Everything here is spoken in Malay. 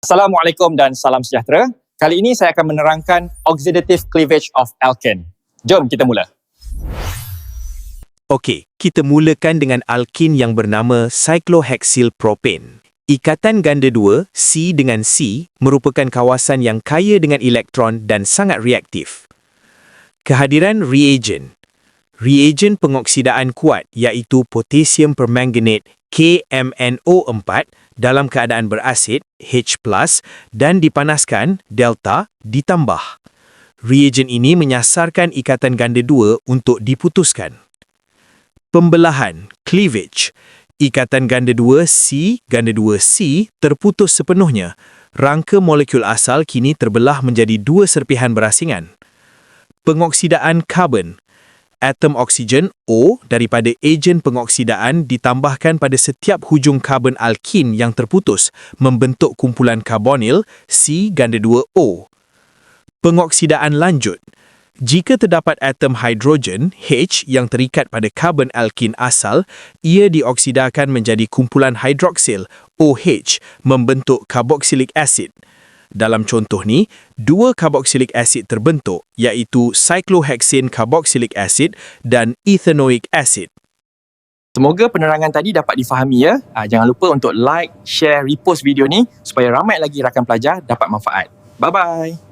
Assalamualaikum dan salam sejahtera. Kali ini saya akan menerangkan oxidative cleavage of alkane. Jom kita mula. Okey, kita mulakan dengan alkin yang bernama cyclohexyl propane. Ikatan ganda dua, C dengan C, merupakan kawasan yang kaya dengan elektron dan sangat reaktif. Kehadiran reagen. Reagen pengoksidaan kuat iaitu potassium permanganate KMNO4 dalam keadaan berasid H+ dan dipanaskan delta ditambah. Reagen ini menyasarkan ikatan ganda dua untuk diputuskan. Pembelahan cleavage. Ikatan ganda dua C terputus sepenuhnya. Rangka molekul asal kini terbelah menjadi dua serpihan berasingan. Pengoksidaan karbon. Atom oksigen O daripada ejen pengoksidaan ditambahkan pada setiap hujung karbon alkin yang terputus membentuk kumpulan karbonil C2O. Pengoksidaan lanjut. Jika terdapat atom hidrogen H yang terikat pada karbon alkin asal, ia dioksidakan menjadi kumpulan hidroksil OH membentuk carboxylic acid. Dalam contoh ni, dua carboxylic acid terbentuk iaitu cyclohexane carboxylic acid dan ethanoic acid. Semoga penerangan tadi dapat difahami ya. Jangan lupa untuk like, share, repost video ni supaya ramai lagi rakan pelajar dapat manfaat. Bye-bye.